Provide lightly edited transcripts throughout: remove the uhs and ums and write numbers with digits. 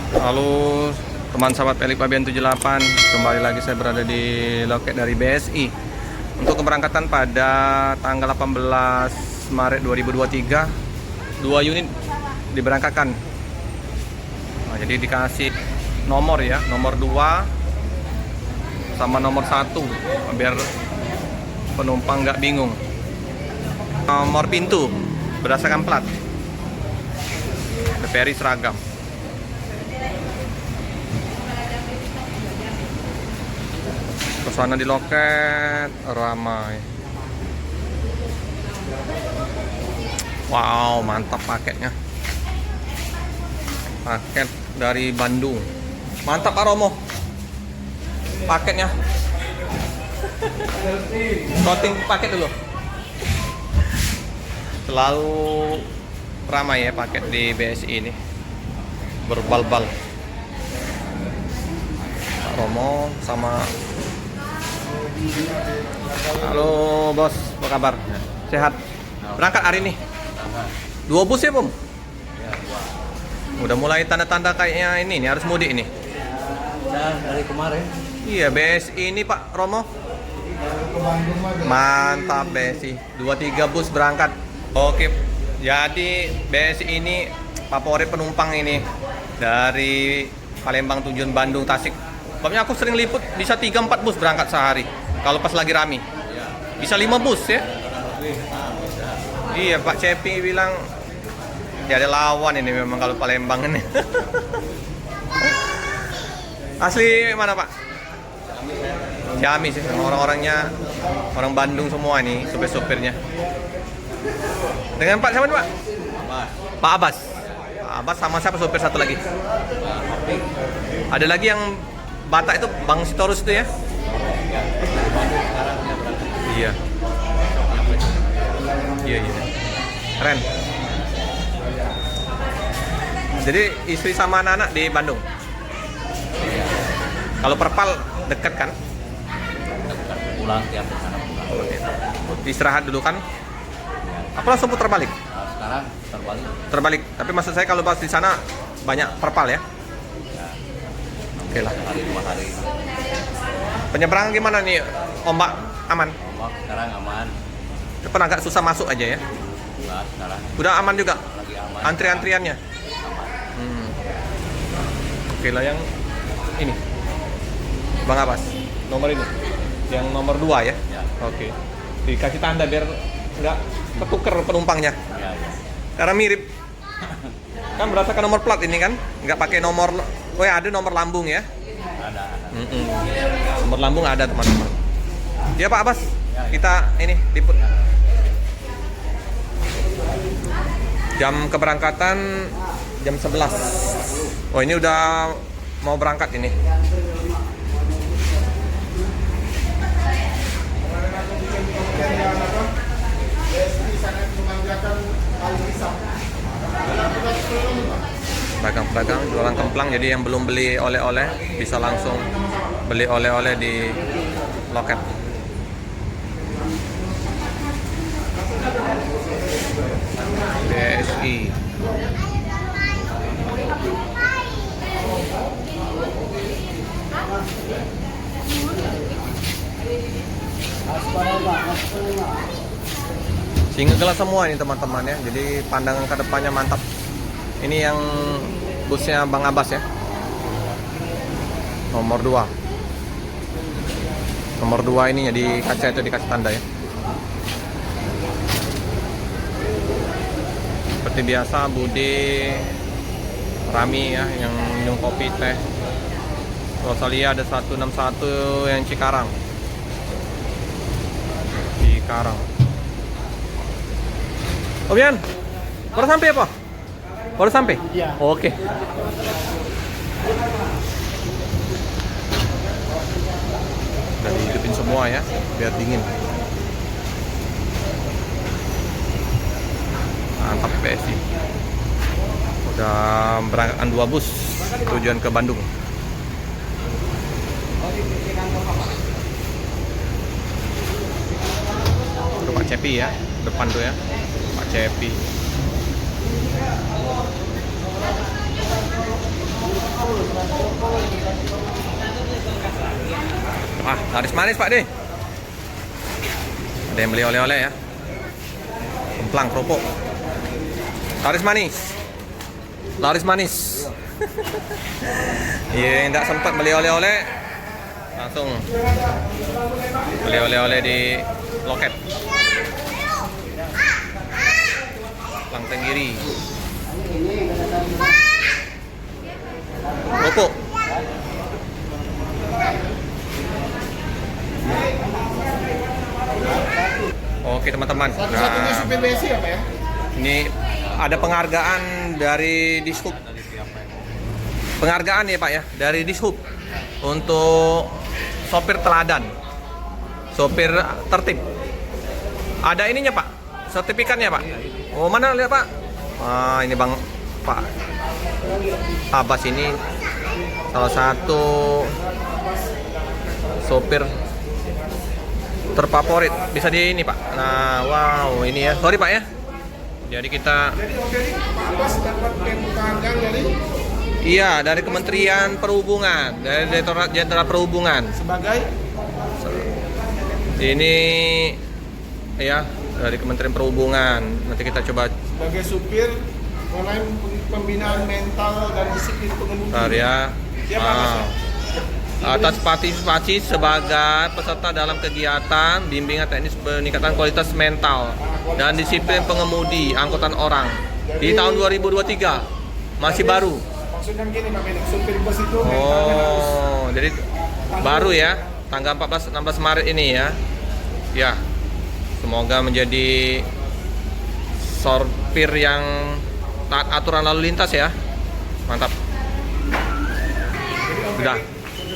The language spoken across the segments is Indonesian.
Halo teman sahabat Pelik Pabian 78, kembali lagi saya berada di loket dari BSI untuk keberangkatan pada tanggal 18 Maret 2023. 2 unit diberangkatkan. Nah, jadi dikasih nomor ya, nomor 2 sama nomor 1 biar penumpang nggak bingung. Nomor pintu berdasarkan plat, TVRI seragam. Suasana di loket ramai. Wow, mantap paketnya. Paket dari Bandung. Mantap Pak Romo. Paketnya. Coating paket dulu. Selalu ramai ya paket di BSI ini. Berbal-bal. Pak Romo sama. Halo bos, apa kabar? Sehat? Berangkat hari ini? 2 bus ya, Bom? Udah mulai tanda-tanda kayaknya ini harus mudik ini. Dari kemarin. Iya, BSI ini Pak Romo. Mantap BSI. 2-3 bus berangkat. Oke. Jadi BSI ini favorit penumpang ini dari Palembang tujuan Bandung Tasik. Pokoknya aku sering liput bisa 3-4 bus berangkat sehari. Kalau pas lagi rame. Bisa 5 bus ya. Iya, Pak Cepi bilang ya ada lawan ini memang kalau Palembang ini. Asli mana Pak? Ciamis sih, orang-orangnya orang Bandung semua ini, supir-supirnya. Dengan Pak siapa nih Pak? Pak Abbas. Pak Abbas sama siapa supir satu lagi? Ada lagi yang Batak itu Bang Sitorus itu ya? Iya. Iya. Keren. Jadi istri sama anak-anak di Bandung. Kalau Perpal dekat kan? Pulang tiap sana pulang. Istirahat dulu kan? Apa langsung putar balik? Sekarang terbalik. Terbalik. Tapi maksud saya kalau pas di sana banyak Perpal ya? Oke lah. Hari 2 hari. Penyeberangan gimana nih? Ombak aman? Ombak sekarang aman. Depan agak susah masuk aja ya? Enggak, sekarang Udah aman juga? lagi aman. Antri-antriannya? Aman. Oke lah yang ini Bang Abbas, nomor ini yang nomor 2 ya? Ya. Oke. Dikasih tanda biar nggak ketuker penumpangnya. Ya. Karena mirip. Kan berdasarkan nomor plat ini kan? Nggak pakai nomor. Oh ya, ada nomor lambung ya? Ada. Nomor lambung ada teman-teman. Ya Pak Abbas, kita ini liput. Jam keberangkatan jam 11. Oh ini udah mau berangkat ini. Pedagang-pedagang jualan kemplang, jadi yang belum beli oleh-oleh bisa langsung beli oleh-oleh di loket. BSI. Single gelas semua ini teman-teman ya. Jadi pandangan ke depannya mantap. Ini yang busnya Bang Abbas ya. Nomor 2. Nomor 2 ini ya di kaca itu dikasih tanda ya. Seperti biasa Bude, Rami ya yang minum kopi teh. Rosalia ada 161 yang Cikarang. Cikarang. Oh Bian, baru sampai apa? Baru sampai? Iya. Oke. Udah dihidupin semua ya, biar dingin. Mantap PSI. Udah berangkatkan 2 bus tujuan ke Bandung. Itu Pak Cepi ya, depan tuh ya, Pak Cepi. Wah, laris manis Pak De. Ada yang beli oleh-oleh ya. Kemplang, kerupuk. Laris manis. Laris manis. Iya, enggak sempat beli oleh-oleh. Langsung beli oleh-oleh di loket. Lang Tenggiri. Kerupuk. Oke teman-teman. Satu-satunya supir BSI apa ya? Ini ada penghargaan dari Dishub. Penghargaan ya Pak ya, dari Dishub untuk sopir teladan, sopir tertib. Ada ininya Pak, sertifikatnya Pak. Oh mana lihat Pak? Ah ini Bang Pak Abbas ini salah satu sopir terfavorit. Bisa di ini Pak. Nah wow ini ya. Sorry Pak ya. Jadi kita Abbas dapat penghargaan dari iya dari Kementerian Perhubungan, dari Direktorat Jenderal Perhubungan. sebagai Ini ya dari Kementerian Perhubungan. Nanti kita coba sebagai supir online pembinaan mental dan disiplin pengemudi. bentar ya. Siapa Mas? Atas partisipasi sebagai peserta dalam kegiatan bimbingan teknis peningkatan kualitas mental dan disiplin pengemudi angkutan orang di tahun 2023 masih baru. Maksudnya gini Pak Benik, supir bus itu mentalnya harus Oh, jadi baru ya, tanggal 14-16 Maret ini ya. Ya, semoga menjadi sopir yang taat aturan lalu lintas ya. Mantap. Udah.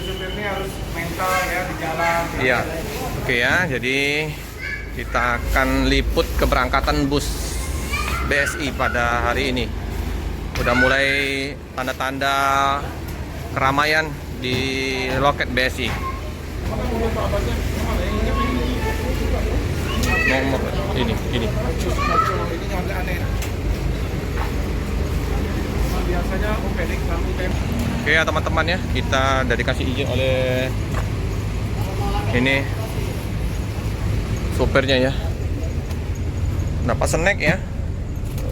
supir-supir ini harus mental ya di jalan. Iya. Oke ya, jadi kita akan liput keberangkatan bus BSI pada hari ini. Udah mulai tanda-tanda keramaian di loket BSI. Nomor ini. Ini agak aneh. Biasanya Benik kami Oke ya teman-teman ya, kita udah dikasih izin oleh ini sopirnya ya. Dapat snack ya,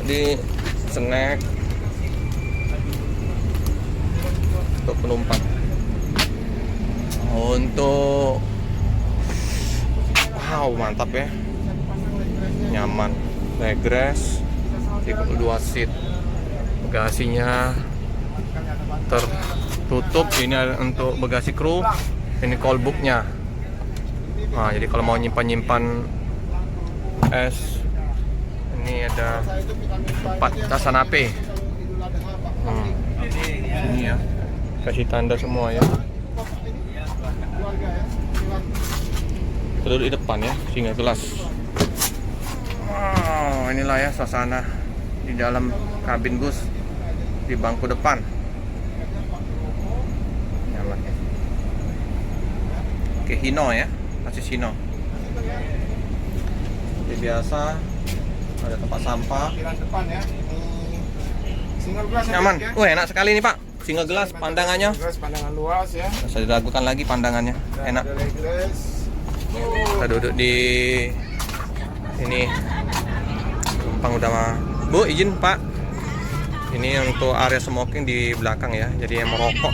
di snack untuk penumpang. Untuk wow mantap ya, nyaman, legress, 32 seat, bagasinya tertutup. Ini untuk bagasi kru, ini callbooknya. Nah jadi kalau mau nyimpan es, ini ada tempat tasan HP. Ini ya, kasih tanda semua ya. Kita duduk di depan ya, singa gelas. Wow, inilah ya suasana di dalam kabin bus di bangku depan. Nyaman. Oke, Hino ya, masih Hino. Seperti biasa, ada tempat sampah. parkiran depan ya. Ini single glass ya, Nyaman. Benik, ya. Enak sekali nih Pak. Single gelas pandangannya. Glass pandangan luas ya. Nggak usah diragukan lagi pandangannya. Dan Enak. ada legless. Kita duduk di ini. Penumpang udah mah. Bu, izin Pak. Ini untuk area smoking di belakang ya. Jadi yang merokok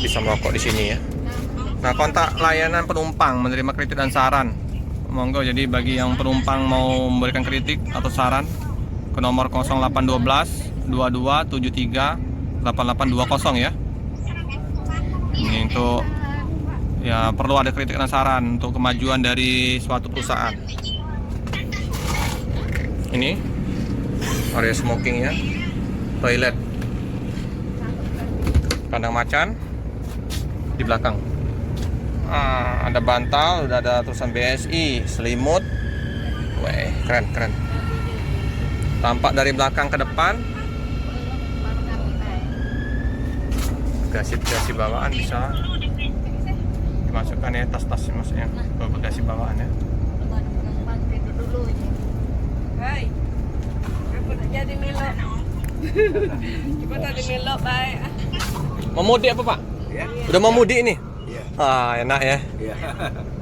bisa merokok di sini ya. Nah, kontak layanan penumpang menerima kritik dan saran. Monggo, jadi bagi yang penumpang mau memberikan kritik atau saran ke nomor 0812 2273 8820 ya. Ini untuk ya perlu ada kritik dan saran untuk kemajuan dari suatu perusahaan. Ini area smoking ya, toilet, kandang macan di belakang. Ada bantal, udah ada tulisan BSI, selimut. Weh, keren keren. Tampak dari belakang ke depan. Bagasi bawaan bisa dimasukkan ya, tas-tas maksudnya ke bagasi bawaan ya. Hai, aku nak jadi melok. Kita tadi melok baik. Mau mudik apa Pak? Udah mau mudik ini? Iya. Ah, enak ya. Iya.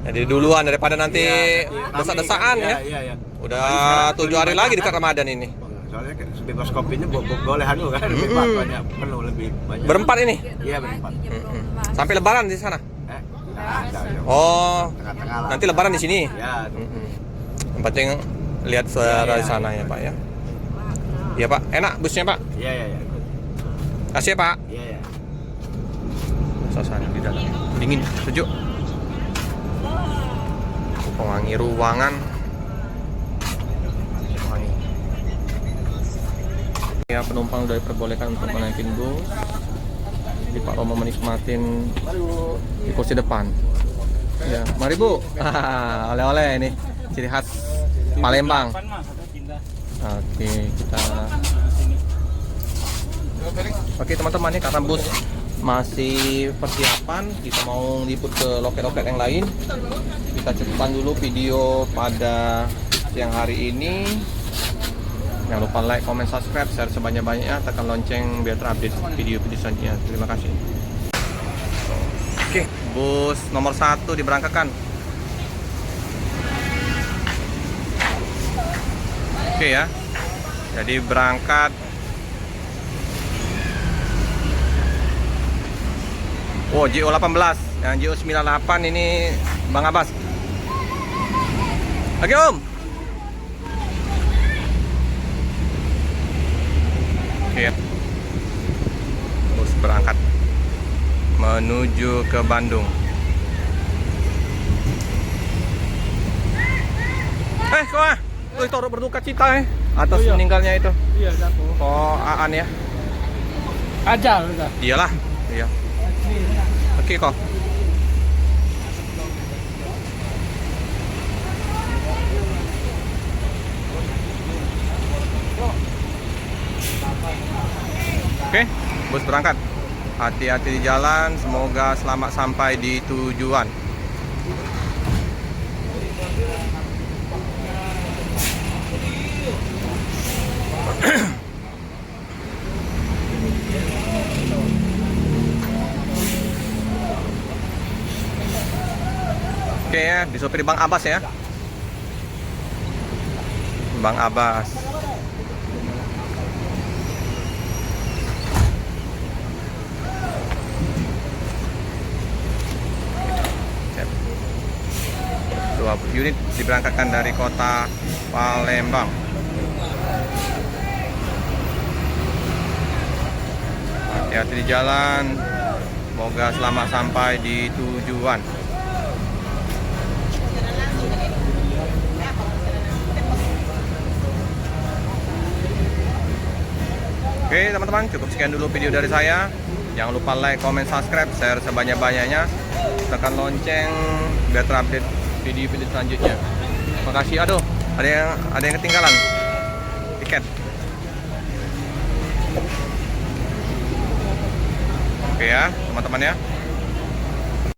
Jadi duluan daripada nanti Iya, desak-desakan ya. Iya, iya. Udah 7 hari lagi dekat Ramadan ini. Soalnya kan bebas kopinya boleh anu kan, bebas banyak, penuh lebih banyak. Berempat ini. Iya, berempat. Sampai Lebaran di sana. Ada ya. Oh, Tengah-tengah lah. nanti Lebaran di sini. Ya, Yang penting lihat suara di sana ya Pak ya. Iya Pak, enak busnya Pak. iya, iya, iya. Kasih ya Pak. Iya, iya. Suasana di dalam dingin, sejuk. Pewangi ruangan. Wangi. Ya, penumpang sudah diperbolehkan untuk menaikin bus. Jadi Pak Romo menikmatin di kursi depan. Ya, mari Bu. Oleh-oleh ini ciri khas Palembang. Oke, kita. Oke teman-teman, ini karena bus masih persiapan, kita mau liput ke loket-loket yang lain. Kita cukupkan dulu video pada siang hari ini. Jangan lupa like, comment, subscribe, share sebanyak-banyaknya, tekan lonceng biar terupdate video-video selanjutnya. Terima kasih. Oke, bus nomor 1 diberangkatkan. Oke ya, jadi berangkat. Oh, JO 18, yang JO 98 ini Bang Abbas. Oke Om. Oke. Bus berangkat menuju ke Bandung. Kok itu turut berduka cita atas meninggalnya itu. Iya, aku. Oh, Aan ya. Aja udah. Iyalah, iya. Oke kok. Oke, bus berangkat. Hati-hati di jalan, semoga selamat sampai di tujuan. Oke ya, disopiri Bang Abbas ya. Bang Abbas. Cek. 20 unit diberangkatkan dari kota Palembang. Hati-hati di jalan, semoga selamat sampai di tujuan. Oke teman-teman, cukup sekian dulu video dari saya. Jangan lupa like, comment, subscribe, share sebanyak-banyaknya. Tekan lonceng biar terupdate video-video selanjutnya. Makasih. Aduh, ada yang ketinggalan tiket. Oke ya teman-teman ya.